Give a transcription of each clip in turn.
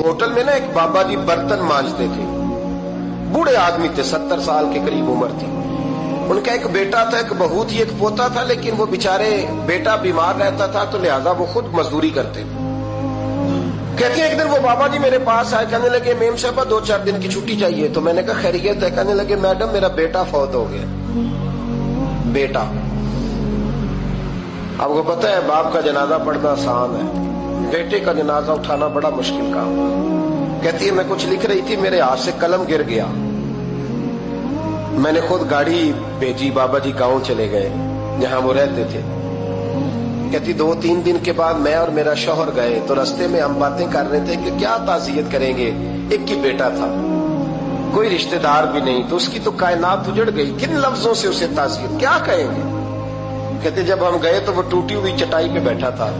Hotel میں نا ایک بابا جی برتن مانجتے تھے، بوڑھے آدمی تھے، 70 سال کے قریب عمر تھی. ان کا ایک بیٹا تھا، ایک بہو تھی، ایک پوتا تھا، لیکن وہ بیچارے بیٹا بیمار رہتا تھا تو لہذا وہ خود مزدوری کرتے. کہتے ہیں ایک دن وہ بابا جی میرے پاس آئے، کہنے لگے میم صاحبہ 2-4 دن کی چھٹی چاہیے. تو میں نے کہا خیریت ہے؟ کہنے لگے میڈم میرا بیٹا فوت ہو گیا. بیٹا، آپ کو پتہ ہے باپ کا جنازہ پڑھنا آسان ہے، بیٹے کا جنازہ اٹھانا بڑا مشکل کام. کہتی ہے میں کچھ لکھ رہی تھی، میرے ہاتھ سے قلم گر گیا، میں نے خود گاڑی بھیجی، بابا جی گاؤں چلے گئے جہاں وہ رہتے تھے. کہتی 2-3 دن کے بعد میں اور میرا شوہر گئے تو رستے میں ہم باتیں کر رہے تھے کہ کیا تعزیت کریں گے، ایک ہی بیٹا تھا، کوئی رشتہ دار بھی نہیں، تو اس کی تو کائنات اجڑ گئی، کن لفظوں سے اسے تعزیت کیا کہیں گے. کہتے جب ہم گئے تو وہ ٹوٹی ہوئی چٹائی پہ بیٹھا تھا،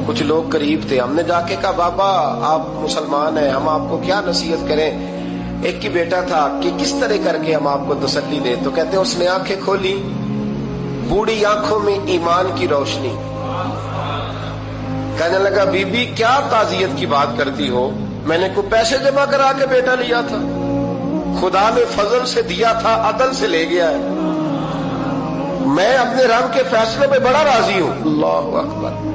کچھ لوگ قریب تھے، ہم نے جا کے کہا بابا آپ مسلمان ہیں، ہم آپ کو کیا نصیحت کریں، ایک ہی بیٹا تھا، کہ کس طرح کر کے ہم آپ کو تسلی دیں. تو کہتے اس نے آنکھیں کھولی، بوڑھی آنکھوں میں ایمان کی روشنی. کہنے لگا بی بی کیا تعزیت کی بات کرتی ہو، میں نے کوئی پیسے جمع کرا کے بیٹا لیا تھا، خدا نے فضل سے دیا تھا، عدل سے لے گیا ہے، میں اپنے رب کے فیصلے پہ بڑا راضی ہوں. اللہ اکبر.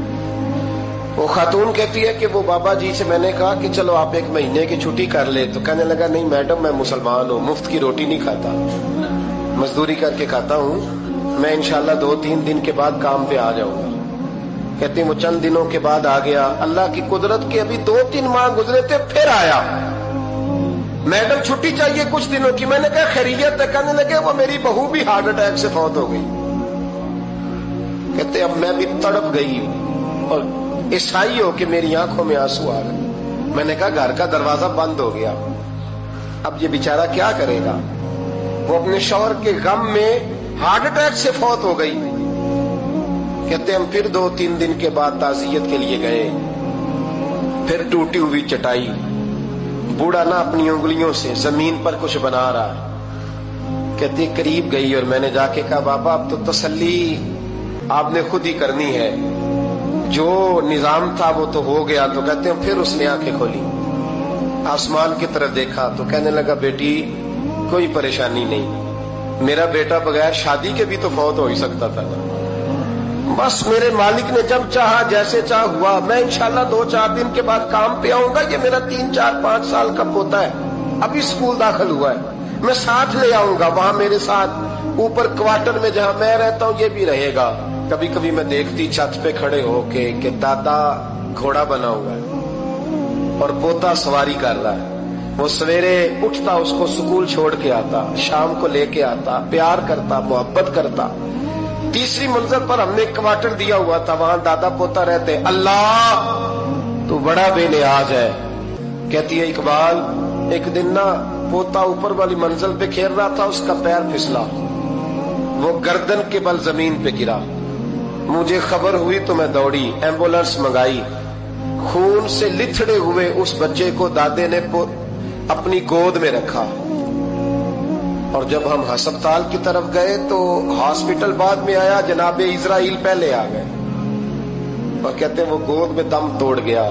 وہ خاتون کہتی ہے کہ وہ بابا جی سے میں نے کہا کہ چلو آپ 1 مہینے کی چھٹی کر لے. تو کہنے لگا نہیں میڈم میں مسلمان ہوں، مفت کی روٹی نہیں کھاتا، مزدوری کر کے کھاتا ہوں، میں انشاءاللہ 2-3 دن کے بعد کام پہ آ جاؤں گا. کہتے ہیں وہ چند دنوں کے بعد آ گیا. اللہ کی قدرت کے ابھی 2-3 ماہ گزرے تھے پھر آیا، میڈم چھٹی چاہیے کچھ دنوں کی. میں نے کہا خیریت ہے؟ کہنے لگے وہ میری بہو بھی ہارٹ اٹیک سے فوت ہو گئی. کہتے اب میں بھی تڑپ گئی اور عیسائی ہو کہ میری آنکھوں میں آنسو آ گئے. میں نے کہا گھر کا دروازہ بند ہو گیا، اب یہ بیچارہ کیا کرے گا. وہ اپنے شوہر کے غم میں ہارٹ اٹیک سے فوت ہو گئی. کہتے ہم پھر 2-3 دن کے بعد تعزیت کے لیے گئے، پھر ٹوٹی ہوئی چٹائی، بوڑھا نہ اپنی انگلیوں سے زمین پر کچھ بنا رہا. کہتے قریب گئی اور میں نے جا کے کہا بابا اب تو تسلی آپ نے خود ہی کرنی ہے، جو نظام تھا وہ تو ہو گیا. تو کہتے ہیں پھر اس نے آنکھیں کھولی، آسمان کی طرف دیکھا تو کہنے لگا بیٹی کوئی پریشانی نہیں، میرا بیٹا بغیر شادی کے بھی تو فوت ہو ہی سکتا تھا، بس میرے مالک نے جب چاہا جیسے چاہ ہوا. میں انشاءاللہ 2-4 دن کے بعد کام پہ آؤں گا. یہ میرا 3-4-5 سال کا پوتا ہے، ابھی اسکول داخل ہوا ہے، میں ساتھ لے آؤں گا، وہاں میرے ساتھ اوپر کوارٹر میں جہاں میں رہتا ہوں یہ بھی رہے گا. کبھی کبھی میں دیکھتی چھت پہ کھڑے ہو کے کہ دادا گھوڑا بنا ہوا ہے اور پوتا سواری کر رہا ہے. وہ سویرے اٹھتا اس کو سکول چھوڑ کے آتا، شام کو لے کے آتا، پیار کرتا، محبت کرتا. 3ری منزل پر ہم نے کوارٹر دیا ہوا تھا، وہاں دادا پوتا رہتے. اللہ تو بڑا بے نیاز ہے. کہتی ہے اقبال ایک دن نا پوتا اوپر والی منزل پہ کھیل رہا تھا، اس کا پیر پھسلا، وہ گردن کے بل زمین پہ گرا. مجھے خبر ہوئی تو میں دوڑی، ایمبولینس منگائی. خون سے لتھڑے ہوئے اس بچے کو دادے نے اپنی گود میں رکھا. اور جب ہم ہسپتال کی طرف گئے تو ہاسپٹل بعد میں آیا، جناب اسرائیل پہلے آ گئے اور کہتے ہیں وہ گود میں دم توڑ گیا.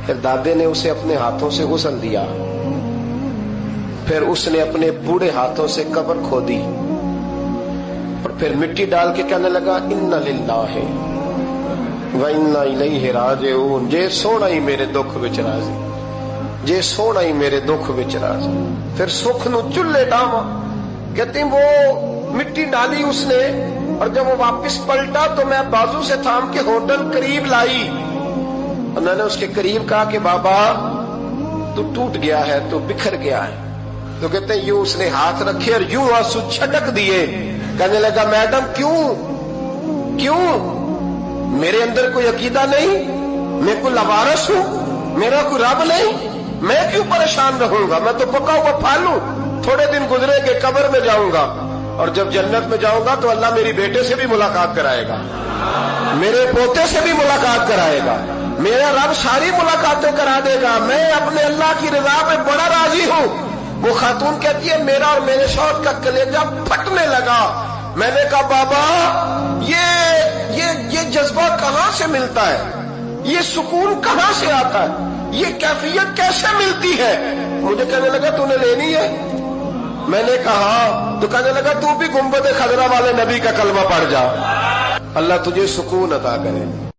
پھر دادے نے اسے اپنے ہاتھوں سے غسل دیا، پھر اس نے اپنے بوڑھے ہاتھوں سے قبر کھودی اور پھر مٹی ڈال کے کہنے لگا انا للہ و انا الیہ راجعون. جے سونا ہی میرے دکھ وچ راضی، جے سونا ہی میرے دکھ وچ راضی. پھر سکھ نو چلے ڈاواں. کہتے ہیں وہ مٹی ڈالی اس نے اور جب وہ واپس پلٹا تو میں بازو سے تھام کے ہوٹل قریب لائی اور میں نے اس کے قریب کہا کہ بابا تو ٹوٹ گیا ہے، تو بکھر گیا ہے. تو کہتے ہیں یوں اس نے ہاتھ رکھے اور یوں آنسو چھٹک دیے. کہنے لگا میڈم کیوں میرے اندر کوئی عقیدہ نہیں، میں کوئی لوارث ہوں، میرا کوئی رب نہیں، میں کیوں پریشان رہوں گا، میں تو پکا ہوا پھل ہوں. تھوڑے دن گزرے کہ قبر میں جاؤں گا اور جب جنت میں جاؤں گا تو اللہ میری بیٹے سے بھی ملاقات کرائے گا، میرے پوتے سے بھی ملاقات کرائے گا، میرا رب ساری ملاقاتیں کرا دے گا. میں اپنے اللہ کی رضا پہ بڑا راضی ہوں. وہ خاتون کہتی ہے میرا اور میرے شوہر کا کلیجہ پھٹنے لگا. میں نے کہا بابا یہ جذبہ کہاں سے ملتا ہے، یہ سکون کہاں سے آتا ہے، یہ کیفیت کیسے ملتی ہے؟ مجھے کہنے لگا تو نے لینی ہے؟ میں نے کہا تو کہنے لگا تو بھی گنبد خضرا والے نبی کا کلمہ پڑھ جا، اللہ تجھے سکون عطا کرے۔